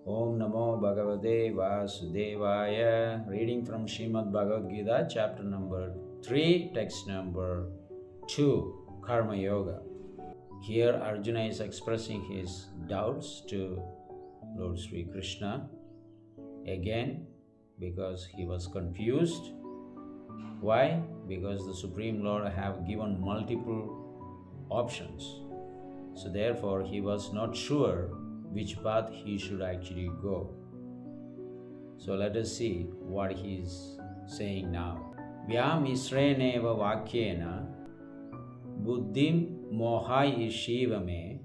Om Namo Bhagavate Vasudevaya. Reading from Srimad Bhagavad-Gita, chapter number 3, text number 2, Karma Yoga. Here Arjuna is expressing his doubts to Lord Sri Krishna again because he was confused. Why? Because the Supreme Lord have given multiple options. So therefore he was not sure which path he should actually go. So let us see what he is saying now. Vyamisreneva vakyena buddhim mohayishiva me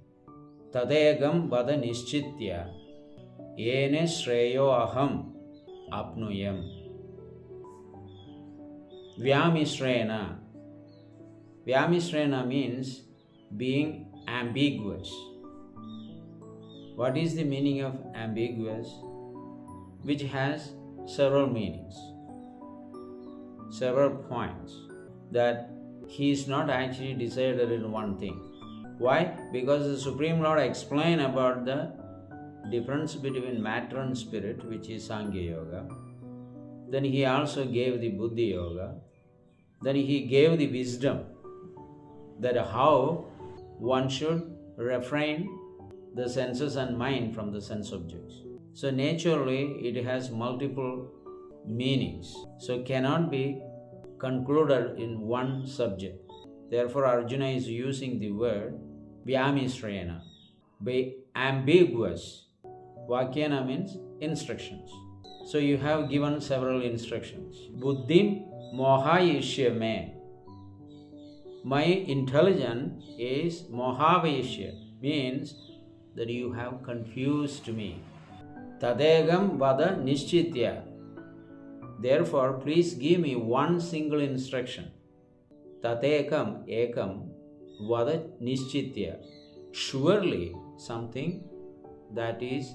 tadegam vada nischitya yene shreyo aham apnuyam. Vyamisrena. Vyamisrena means being ambiguous. What is the meaning of ambiguous? Which has several meanings, several points, that he is not actually decided in one thing. Why? Because the Supreme Lord explained about the difference between matter and spirit, which is Sankhya Yoga. Then he also gave the Buddhi Yoga. Then he gave the wisdom that how one should refrain the senses and mind from the sense objects. So naturally it has multiple meanings, so cannot be concluded in one subject. Therefore Arjuna is using the word vyamisrena, be ambiguous. Vakyena means instructions. So you have given several instructions. Buddhim mohayishya me. My intelligence is mohavayishya, means that you have confused me. Tadegam vada nischitya. Therefore, please give me one single instruction. Tatekam ekam vada nischitya. Surely something that is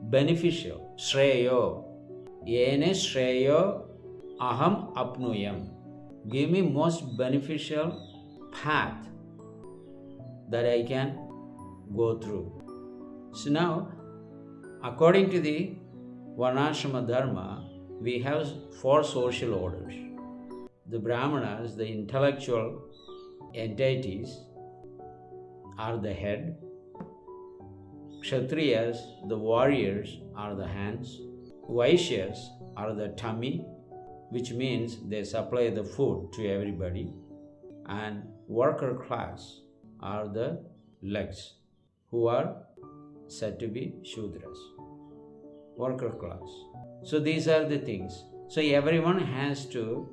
beneficial. Shreyo. Yene shreyo aham apnuyam. Give me most beneficial path that I can go through. So now, according to the Varnashrama Dharma, we have 4 social orders. The Brahmanas, the intellectual entities, are the head. Kshatriyas, the warriors, are the hands. Vaishyas are the tummy, which means they supply the food to everybody. And worker class are the legs, who are said to be Shudras, worker class. So these are the things. So everyone has to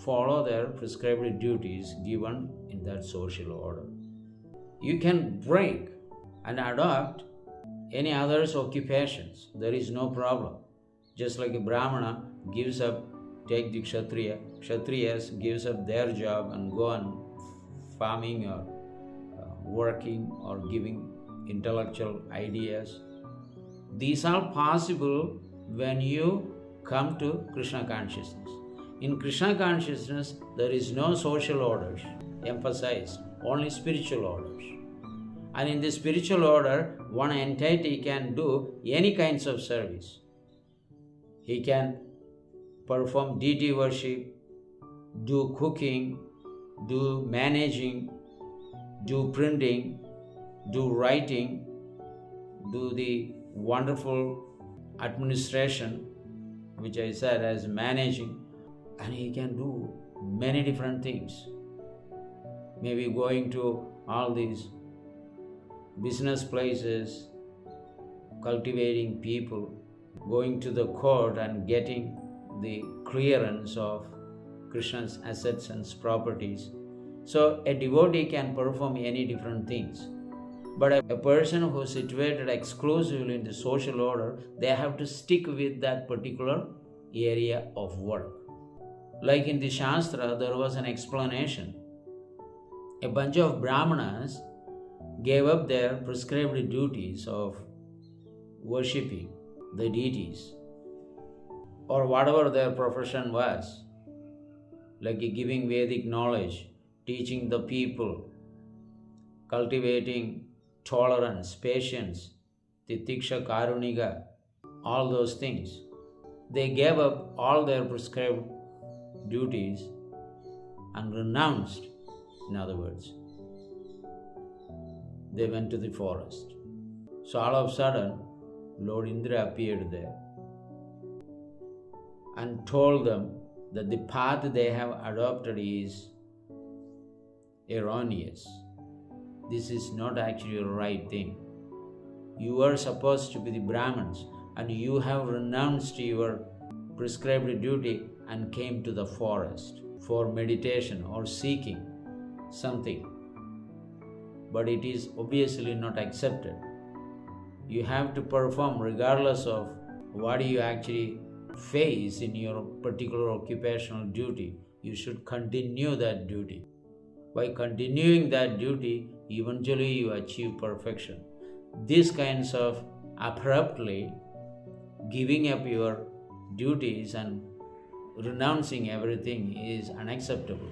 follow their prescribed duties given in that social order. You can break and adopt any other's occupations. There is no problem. Just like a Brahmana gives up, take the Kshatriya, Kshatriyas gives up their job and go on farming or working or giving intellectual ideas. These are possible when you come to Krishna consciousness. In Krishna consciousness, there is no social orders emphasized, only spiritual orders. And in the spiritual order, one entity can do any kinds of service. He can perform deity worship, do cooking, do managing, do printing, do writing, do the wonderful administration, which I said as managing, and he can do many different things. Maybe going to all these business places, cultivating people, going to the court and getting the clearance of Krishna's assets and properties. So a devotee can perform any different things. But a person who is situated exclusively in the social order, they have to stick with that particular area of work. Like in the Shastra, there was an explanation. A bunch of Brahmanas gave up their prescribed duties of worshipping the deities, or whatever their profession was, like giving Vedic knowledge, teaching the people, cultivating tolerance, patience, titiksha, karunika, all those things. They gave up all their prescribed duties and renounced, in other words. They went to the forest. So all of a sudden, Lord Indra appeared there and told them that the path they have adopted is erroneous. This is not actually a right thing. You are supposed to be the Brahmins, and you have renounced your prescribed duty and came to the forest for meditation or seeking something. But it is obviously not accepted. You have to perform regardless of what you actually face in your particular occupational duty. You should continue that duty. By continuing that duty, eventually you achieve perfection. These kinds of abruptly giving up your duties and renouncing everything is unacceptable.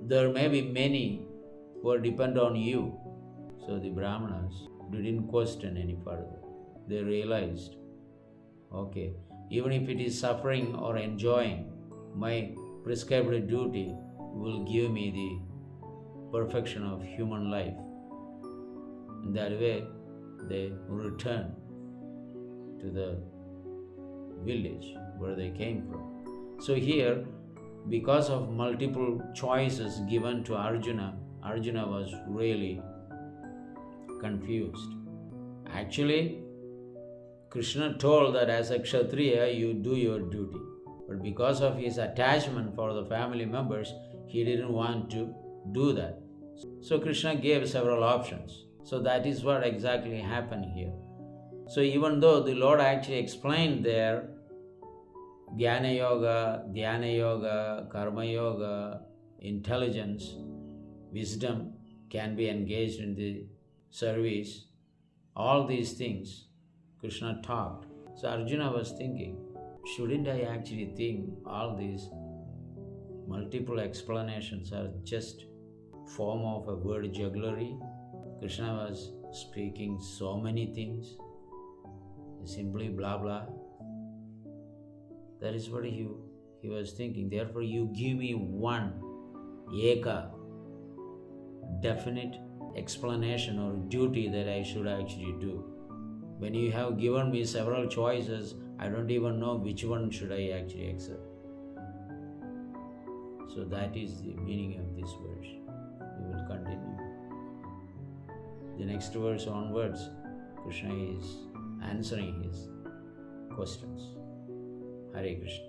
There may be many who depend on you. So the Brahmanas didn't question any further. They realized, okay, even if it is suffering or enjoying, my prescribed duty will give me the perfection of human life. In that way, they returned to the village where they came from. So here, because of multiple choices given to Arjuna, Arjuna was really confused. Actually, Krishna told that as a Kshatriya, you do your duty. But because of his attachment for the family members, he didn't want to do that. So Krishna gave several options. So that is what exactly happened here. So even though the Lord actually explained there, Jnana Yoga, Dhyana Yoga, Karma Yoga, intelligence, wisdom can be engaged in the service, all these things Krishna talked. So Arjuna was thinking, shouldn't I actually think all these multiple explanations are just form of a word jugglery? Krishna was speaking so many things, simply blah blah. That is what he was thinking. Therefore, you give me one eka, definite explanation or duty that I should actually do. When you have given me several choices, I don't even know which one should I actually accept. So that is the meaning of this verse. We will continue. The next verse onwards, Krishna is answering his questions. Hare Krishna.